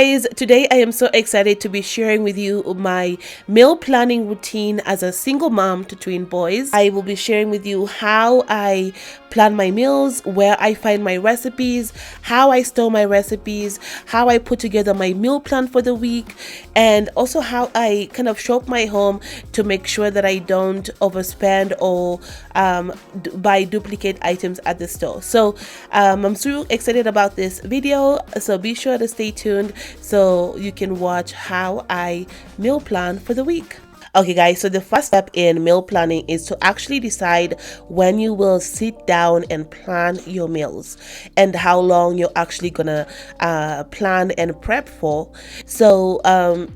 Guys, today I am so excited to be sharing with you my meal planning routine as a single mom to twin boys. I will be sharing with you how I plan my meals, where I find my recipes, how I store my recipes, how I put together my meal plan for the week, and also how I kind of shop my home to make sure that I don't overspend or buy duplicate items at the store. So I'm so excited about this video, so be sure to stay tuned so you can watch how I meal plan for the week. Okay guys, so the first step in meal planning is to actually decide when you will sit down and plan your meals and how long you're actually gonna plan and prep for. So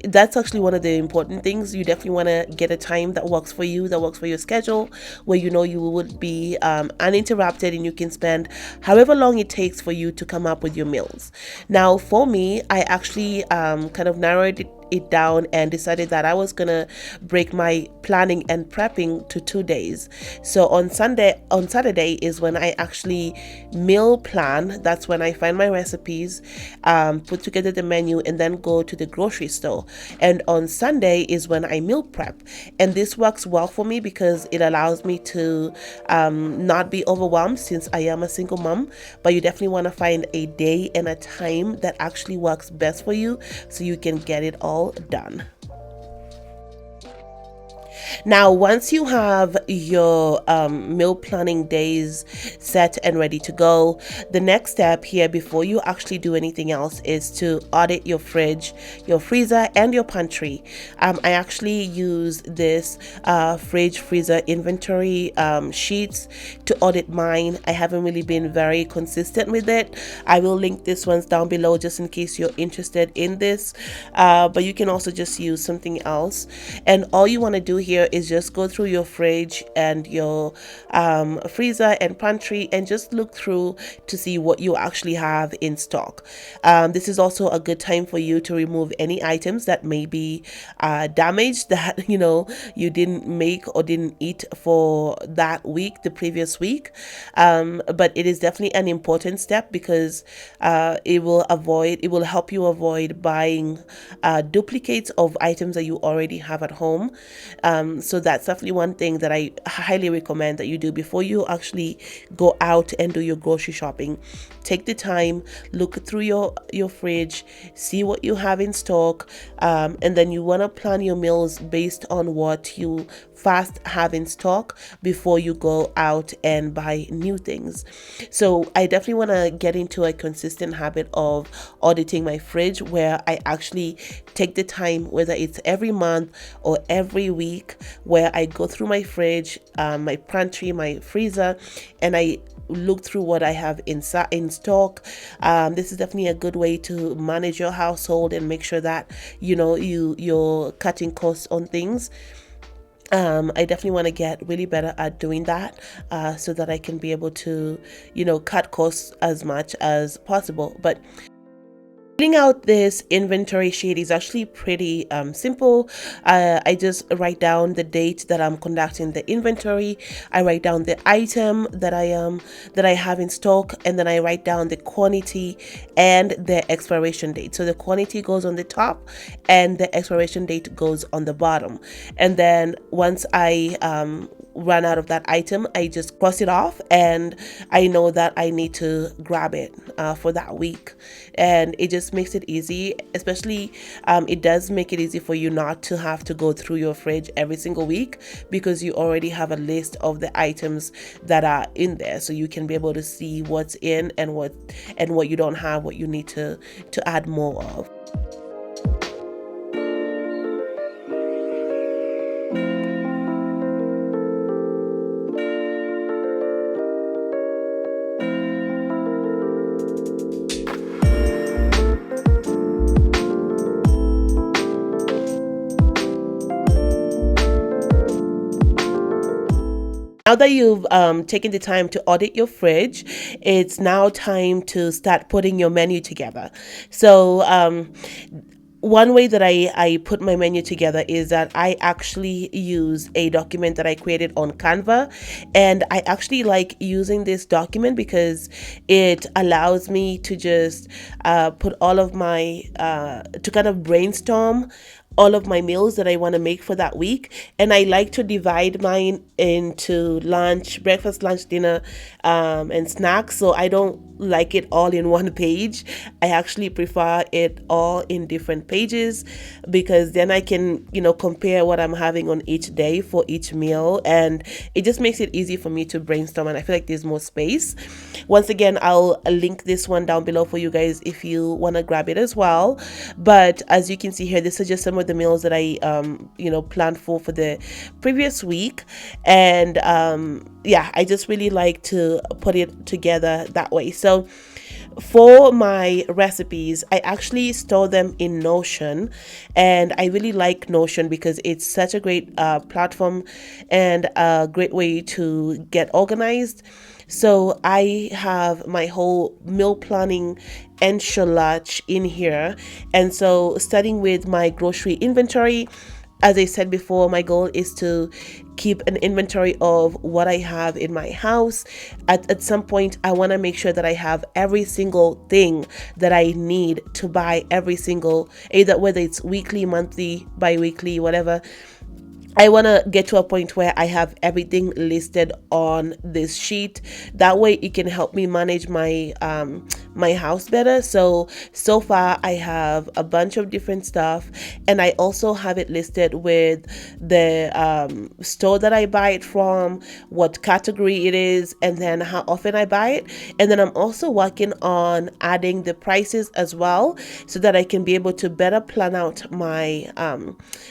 that's actually one of the important things. You definitely want to get a time that works for you, that works for your schedule, where you know you would be uninterrupted and you can spend however long it takes for you to come up with your meals. Now for me, I actually kind of narrowed it down and decided that I was gonna break my planning and prepping to 2 days. So on Saturday is when I actually meal plan. That's when I find my recipes, put together the menu, and then go to the grocery store. And on Sunday is when I meal prep, and this works well for me because it allows me to not be overwhelmed since I am a single mom. But you definitely want to find a day and a time that actually works best for you so you can get it all done. Now, once you have your meal planning days set and ready to go, the next step here before you actually do anything else is to audit your fridge, your freezer, and your pantry. I actually use this fridge freezer inventory sheets to audit mine. I haven't really been very consistent with it. I will link this ones down below just in case you're interested in this, but you can also just use something else. And all you want to do here is just go through your fridge and your freezer and pantry and just look through to see what you actually have in stock. This is also a good time for you to remove any items that may be damaged, that you didn't make or didn't eat for that week, the previous week. But it is definitely an important step because it will help you avoid buying duplicates of items that you already have at home. So that's definitely one thing that I highly recommend that you do before you actually go out and do your grocery shopping. Take the time, look through your fridge, see what you have in stock, and then you want to plan your meals based on what you fast have in stock before you go out and buy new things. So I definitely want to get into a consistent habit of auditing my fridge, where I actually take the time, whether it's every month or every week, where I go through my fridge, my pantry, my freezer, and I look through what I have in stock. This is definitely a good way to manage your household and make sure that you're cutting costs on things. I definitely want to get really better at doing that, so that I can be able to cut costs as much as possible. But filling out this inventory sheet is actually pretty simple. I just write down the date that I'm conducting the inventory. I write down the item that I have in stock, and then I write down the quantity and the expiration date. So the quantity goes on the top and the expiration date goes on the bottom. And then once I run out of that item, I just cross it off, and I know that I need to grab it for that week. And it just makes it easy, especially it does make it easy for you not to have to go through your fridge every single week, because you already have a list of the items that are in there, so you can be able to see what's in and what you don't have, what you need to add more of. Now that you've taken the time to audit your fridge, it's now time to start putting your menu together. So one way that I put my menu together is that I actually use a document that I created on Canva. And I actually like using this document because it allows me to just put all of my, to kind of brainstorm all of my meals that I want to make for that week. And I like to divide mine into lunch, breakfast, lunch, dinner, and snacks. So I don't like it all in one page. I actually prefer it all in different pages because then I can, compare what I'm having on each day for each meal. And it just makes it easy for me to brainstorm. And I feel like there's more space. Once again, I'll link this one down below for you guys if you want to grab it as well. But as you can see here, this is just some of the meals that I, planned for the previous week. And yeah, I just really like to put it together that way. So for my recipes, I actually store them in Notion, and I really like Notion because it's such a great platform and a great way to get organized. So I have my whole meal planning enchilada in here. And so starting with my grocery inventory, as I said before, my goal is to keep an inventory of what I have in my house. At some point, I want to make sure that I have every single thing that I need to buy every single, either whether it's weekly, monthly, bi-weekly, whatever. I want to get to a point where I have everything listed on this sheet. That way it can help me manage my my house better. So far I have a bunch of different stuff, and I also have it listed with the store that I buy it from, what category it is, and then how often I buy it. And then I'm also working on adding the prices as well, so that I can be able to better plan out my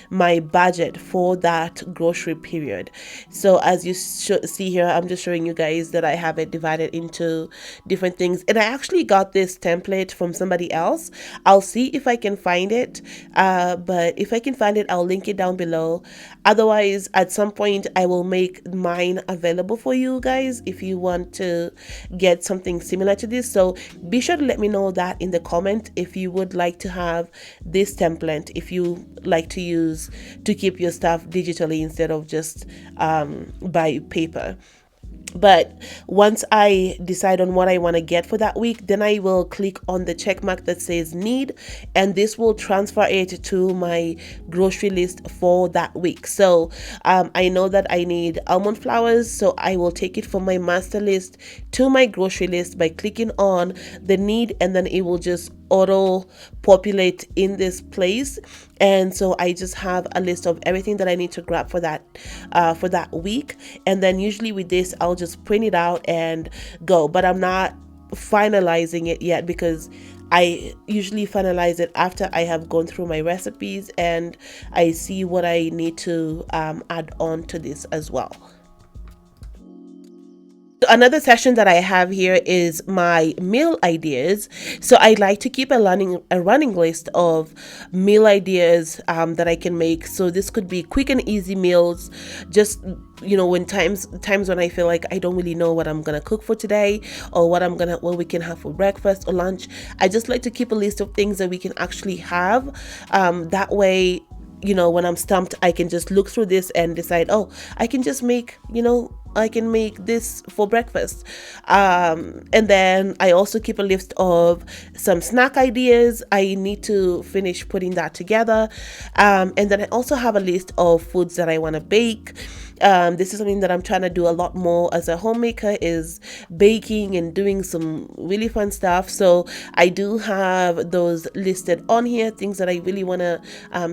my budget for that grocery period. So as you see here, I'm just showing you guys that I have it divided into different things. And I actually got this template from somebody else. I'll see if I can find it, but if I can find it, I'll link it down below. Otherwise, at some point I will make mine available for you guys if you want to get something similar to this. So be sure to let me know that in the comment if you would like to have this template, if you like to use to keep your stuff digitally instead of just by paper. But once I decide on what I want to get for that week, then I will click on the check mark that says need, and this will transfer it to my grocery list for that week. So I know that I need almond flowers, so I will take it from my master list to my grocery list by clicking on the need, and then it will just auto populate in this place. And so I just have a list of everything that I need to grab for that week. And then usually with this, I'll just print it out and go. But I'm not finalizing it yet because I usually finalize it after I have gone through my recipes and I see what I need to add on to this as well. Another session that I have here is my meal ideas. So I like to keep a running list of meal ideas that I can make. So this could be quick and easy meals, just when times when I feel like I don't really know what I'm gonna cook for today, or what we can have for breakfast or lunch. I just like to keep a list of things that we can actually have. That way, when I'm stumped, I can just look through this and decide, oh, I can just make, I can make this for breakfast. And then I also keep a list of some snack ideas. I need to finish putting that together. And then I also have a list of foods that I want to bake. This is something that I'm trying to do a lot more as a homemaker, is baking and doing some really fun stuff. So I do have those listed on here, things that I really want to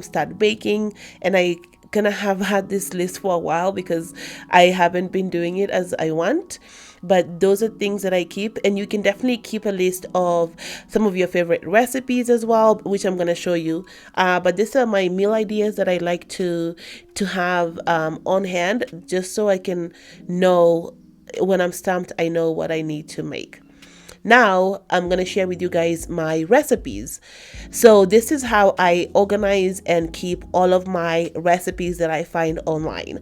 start baking. And I kind of have had this list for a while because I haven't been doing it as I want. But those are things that I keep, and you can definitely keep a list of some of your favorite recipes as well, which I'm going to show you. But these are my meal ideas that I like to have on hand, just so I can know when I'm stumped, I know what I need to make. Now I'm going to share with you guys my recipes. So this is how I organize and keep all of my recipes that I find online.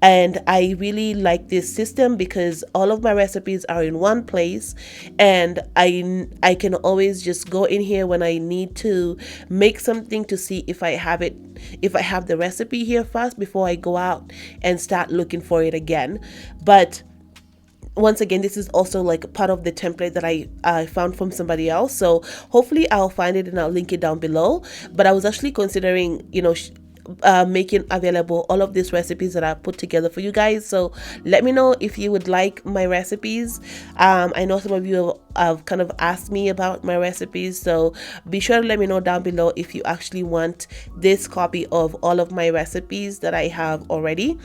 And I really like this system because all of my recipes are in one place, and I can always just go in here when I need to make something to see if I have it, if I have the recipe here first before I go out and start looking for it again. But once again, this is also like part of the template that I found from somebody else, so hopefully I'll find it and I'll link it down below. But I was actually considering, making available all of these recipes that I put together for you guys. So let me know if you would like my recipes. I know some of you have kind of asked me about my recipes, so be sure to let me know down below if you actually want this copy of all of my recipes that I have already.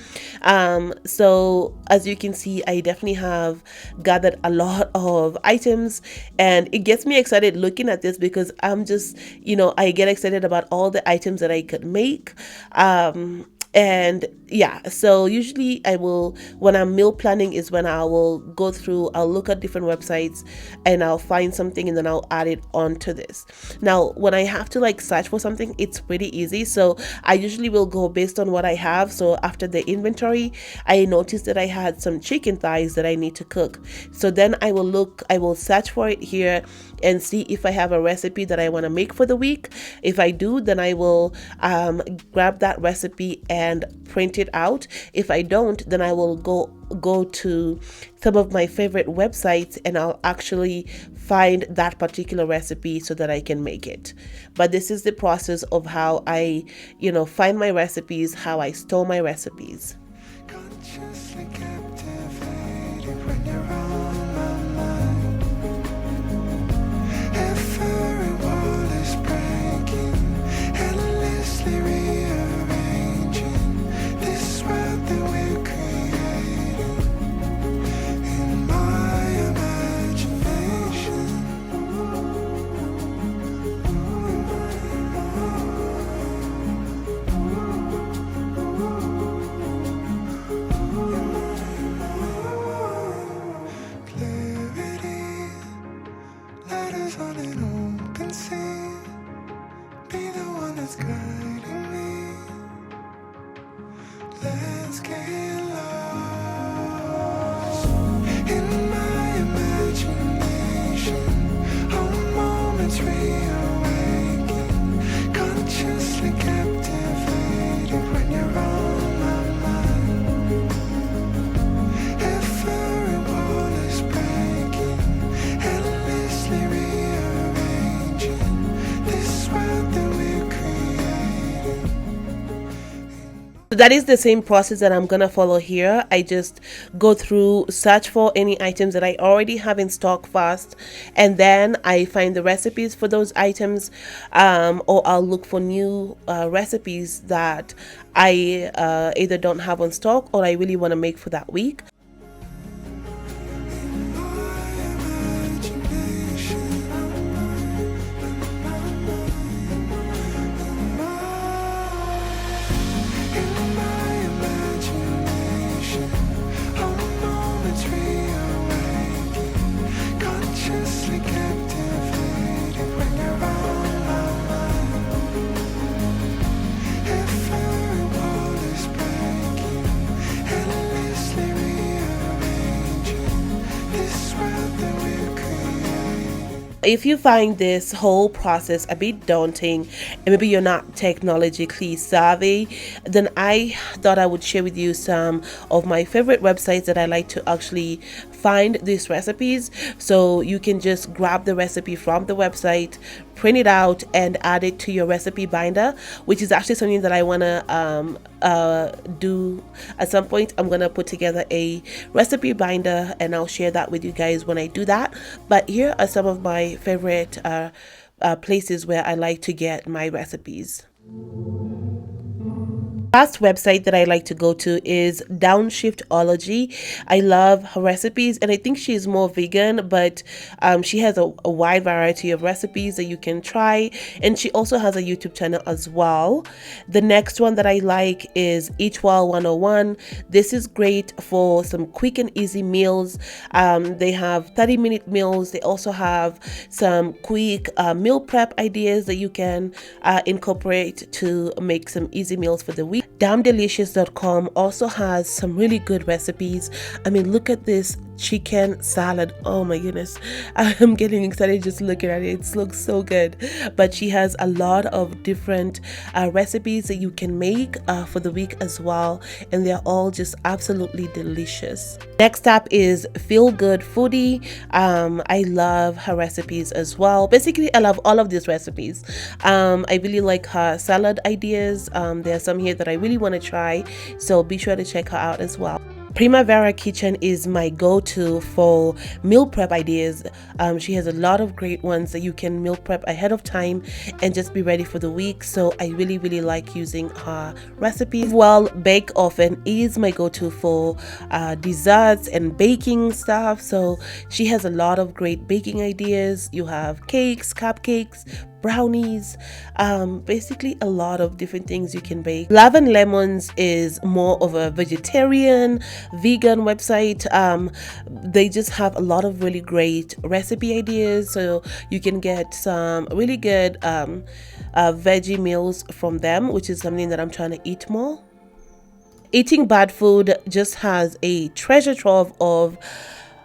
So as you can see, I definitely have gathered a lot of items, and it gets me excited looking at this because I'm just, I get excited about all the items that I could make. And yeah, so usually I will, when I'm meal planning, is when I will go through, I'll look at different websites and I'll find something and then I'll add it onto this. Now when I have to like search for something, it's pretty easy, so I usually will go based on what I have. So after the inventory, I noticed that I had some chicken thighs that I need to cook, so then I will search for it here and see if I have a recipe that I want to make for the week. If I do, then I will grab that recipe and print it out. If I don't, then I will go to some of my favorite websites and I'll actually find that particular recipe so that I can make it. But this is the process of how I, find my recipes, how I store my recipes. Consciously captivated when you're on my mind. Every wall is breaking, endlessly rearranging this world that we're creating in my imagination. Clarity, letters on an open sea. Be the one that's guiding me. Let's get lost in my imagination. All moments reawaken, consciously captivated when you're on my mind. Every wall is breaking, endlessly rearranging this world that we're creating. So that is the same process that I'm gonna follow here. I just go through, search for any items that I already have in stock first, and then I find the recipes for those items, or I'll look for new recipes that I either don't have on stock or I really want to make for that week. Consciously captivated when you're on my mind. Every wall is breaking, endlessly rearranging this world that we're creating. If you find this whole process a bit daunting and maybe you're not technologically savvy, then I thought I would share with you some of my favorite websites that I like to actually find these recipes. So you can just grab the recipe from the website, print it out, and add it to your recipe binder, which is actually something that I want to do at some point. I'm gonna put together a recipe binder and I'll share that with you guys when I do that. But here are some of my favorite places where I like to get my recipes. Last website that I like to go to is Downshiftology. I love her recipes, and I think she's more vegan, but she has a wide variety of recipes that you can try, and she also has a YouTube channel as well. The next one that I like is Eat Well 101. This is great for some quick and easy meals. They have 30-minute meals. They also have some quick meal prep ideas that you can incorporate to make some easy meals for the week. Damndelicious.com also has some really good recipes. I mean, look at this chicken salad. Oh my goodness, I'm getting excited just looking at it. It looks so good. But she has a lot of different recipes that you can make for the week as well, and they're all just absolutely delicious. Next up is Feel Good Foodie. I love her recipes as well. Basically, I love all of these recipes. I really like her salad ideas. There are some here that I really want to try, so be sure to check her out as well. Primavera Kitchen is my go-to for meal prep ideas. She has a lot of great ones that you can meal prep ahead of time and just be ready for the week. So I really like using her recipes. Well, Bake Oven is my go-to for desserts and baking stuff. So she has a lot of great baking ideas. You have cakes, cupcakes, brownies, basically a lot of different things you can bake. Love and Lemons is more of a vegetarian, vegan website. They just have a lot of really great recipe ideas, so you can get some really good veggie meals from them, which is something that I'm trying to eat more. Eating Bad Food just has a treasure trove of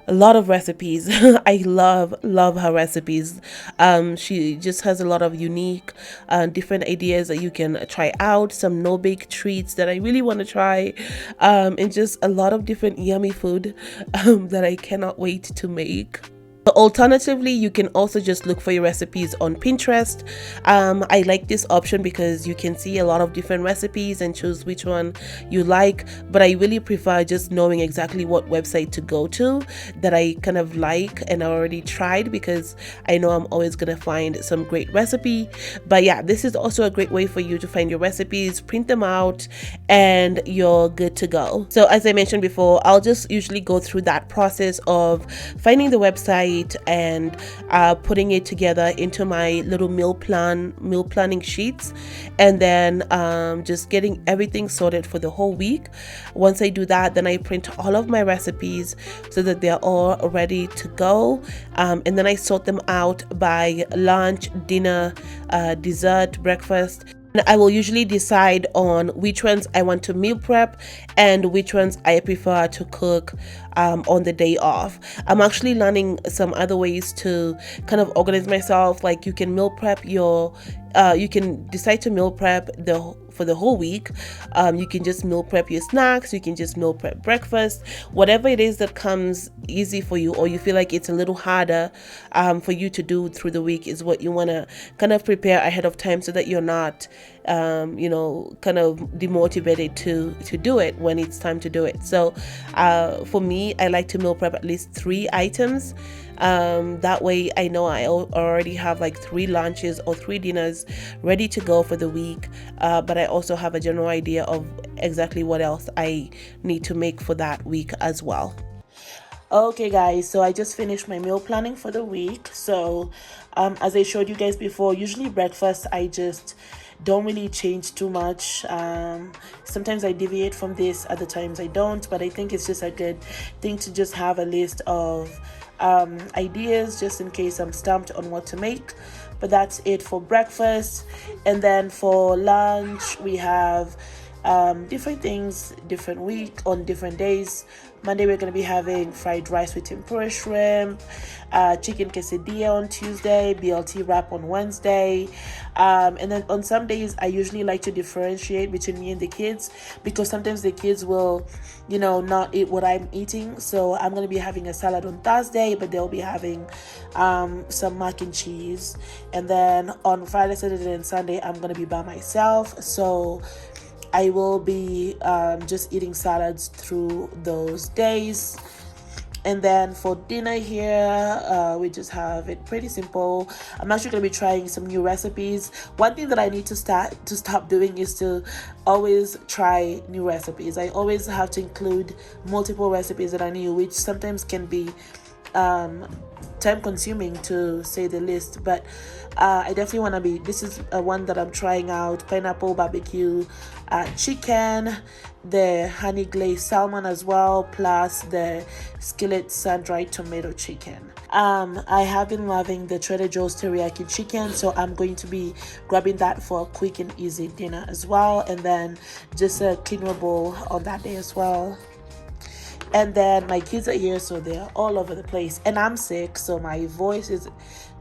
a lot of recipes. I love her recipes. She just has a lot of unique different ideas that you can try out, some no-bake treats that I really want to try, and just a lot of different yummy food that I cannot wait to make. Alternatively, you can also just look for your recipes on Pinterest. I like this option because you can see a lot of different recipes and choose which one you like, but I really prefer just knowing exactly what website to go to that I kind of like and I already tried, because I know I'm always gonna find some great recipe. But yeah, this is also a great way for you to find your recipes, print them out, and you're good to go. So as I mentioned before, I'll just usually go through that process of finding the website and putting it together into my little meal planning sheets, and then just getting everything sorted for the whole week. Once I do that, then I print all of my recipes so that they're all ready to go, and then I sort them out by lunch, dinner, dessert, breakfast. I will usually decide on which ones I want to meal prep and which ones I prefer to cook on the day off. I'm actually learning some other ways to kind of organize myself. Like you can meal prep your you can decide to meal prep for the whole week. You can just meal prep your snacks, you can just meal prep breakfast, whatever it is that comes easy for you, or you feel like it's a little harder for you to do through the week, is what you want to kind of prepare ahead of time so that you're not kind of demotivated to do it when it's time to do it. So for me, I like to meal prep at least 3 items. That way I know I already have like 3 lunches or 3 dinners ready to go for the week, but I also have a general idea of exactly what else I need to make for that week as well. Okay guys, so I just finished my meal planning for the week. So as I showed you guys before, usually breakfast I just don't really change too much. Sometimes I deviate from this, other times I don't, but I think it's just a good thing to just have a list of ideas just in case I'm stumped on what to make. But that's it for breakfast. And then for lunch we have different things different week on different days. Monday we're going to be having fried rice with tempura shrimp, chicken quesadilla on Tuesday, BLT wrap on Wednesday, and then on some days I usually like to differentiate between me and the kids, because sometimes the kids will not eat what I'm eating. So I'm going to be having a salad on Thursday, but they'll be having some mac and cheese. And then on Friday, Saturday and Sunday I'm going to be by myself, so I will be just eating salads through those days. And then for dinner here, we just have it pretty simple. I'm actually going to be trying some new recipes. One thing that I need to stop doing is to always try new recipes. I always have to include multiple recipes that are new, which sometimes can be time consuming to say the least. But I definitely want to be, this is one that I'm trying out: pineapple barbecue chicken, the honey glazed salmon as well, plus the skillet sun-dried tomato chicken. I have been loving the Trader Joe's teriyaki chicken, so I'm going to be grabbing that for a quick and easy dinner as well, and then just a quinoa bowl on that day as well. And then my kids are here, so they're all over the place, and I'm sick, so my voice is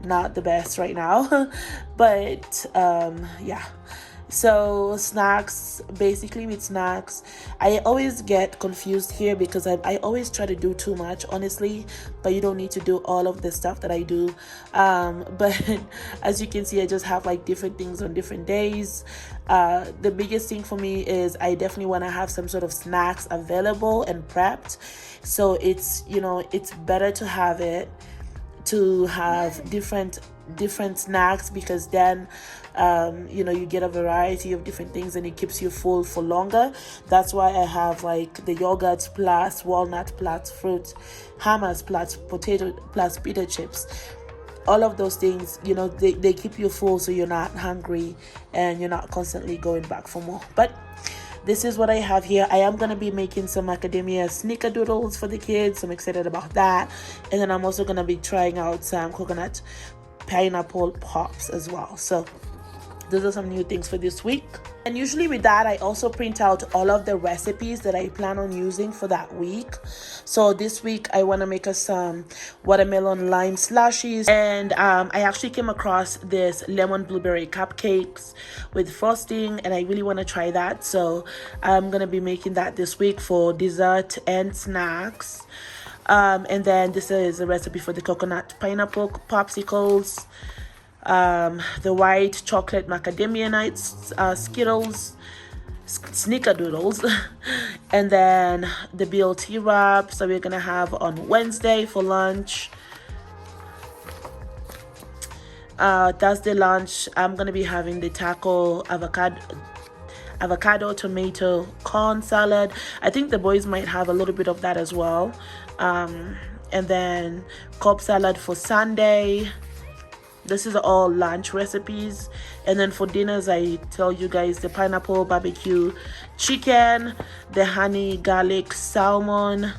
not the best right now. But yeah, so snacks, basically with snacks, I always get confused here because I always try to do too much, honestly, but you don't need to do all of the stuff that I do. But as you can see, I just have like different things on different days. The biggest thing for me is I definitely want to have some sort of snacks available and prepped. So it's, you know, it's better to have different snacks, because then you know, you get a variety of different things and it keeps you full for longer. That's why I have like the yogurt plus walnut plus fruit, hammers plus potato plus pita chips. All of those things, you know, they keep you full, so you're not hungry and you're not constantly going back for more. But this is what I have here. I am going to be making some macadamia snickerdoodles for the kids. I'm excited about that. And then I'm also going to be trying out some coconut pineapple pops as well. So those are some new things for this week. And usually with that, I also print out all of the recipes that I plan on using for that week. So this week I want to make us some watermelon lime slushies, and I actually came across this lemon blueberry cupcakes with frosting, and I really want to try that. So I'm gonna be making that this week for dessert and snacks. And then this is a recipe for the coconut pineapple popsicles, the white chocolate macadamia nuts Skittles snickerdoodles, and then the BLT wraps that we're gonna have on Wednesday for lunch. Thursday lunch, I'm gonna be having the taco avocado tomato corn salad. I think the boys might have a little bit of that as well. And then Cobb salad for Sunday. This is all lunch recipes. And then for dinners, I tell you guys, the pineapple barbecue chicken, the honey garlic salmon.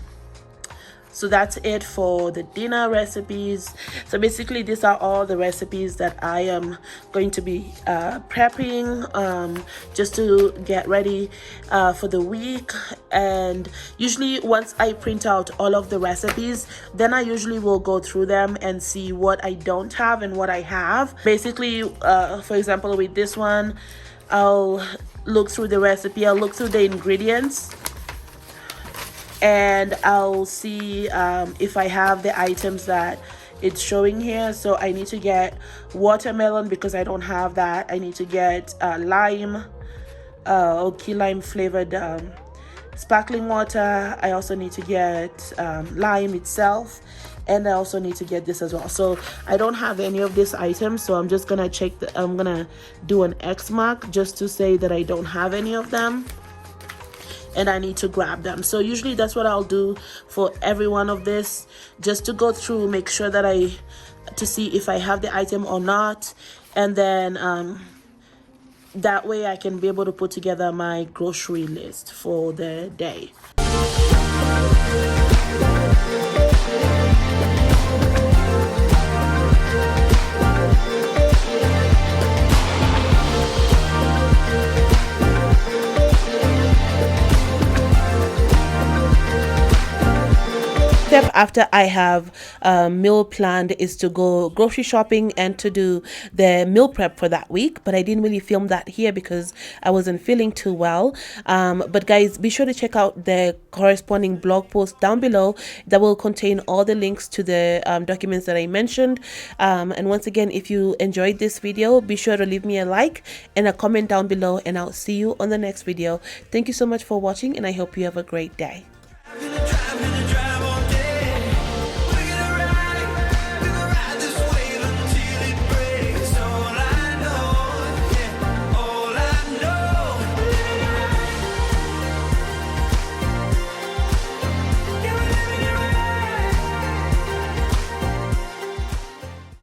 So that's it for the dinner recipes. So basically, these are all the recipes that I am going to be prepping just to get ready for the week. And usually once I print out all of the recipes, then I usually will go through them and see what I don't have and what I have. Basically, for example, with this one, I'll look through the recipe, I'll look through the ingredients, and I'll see if I have the items that it's showing here. So I need to get watermelon because I don't have that. I need to get lime, or key lime flavored sparkling water. I also need to get lime itself, and I also need to get this as well. So I don't have any of these items, so I'm just gonna I'm gonna do an X mark just to say that I don't have any of them and I need to grab them. So usually that's what I'll do for every one of this, just to go through, make sure that to see if I have the item or not, and then that way I can be able to put together my grocery list for the day. Step after I have meal planned is to go grocery shopping and to do the meal prep for that week, but I didn't really film that here because I wasn't feeling too well. But guys, be sure to check out the corresponding blog post down below that will contain all the links to the documents that I mentioned. And once again, if you enjoyed this video, be sure to leave me a like and a comment down below, and I'll see you on the next video. Thank you so much for watching, and I hope you have a great day.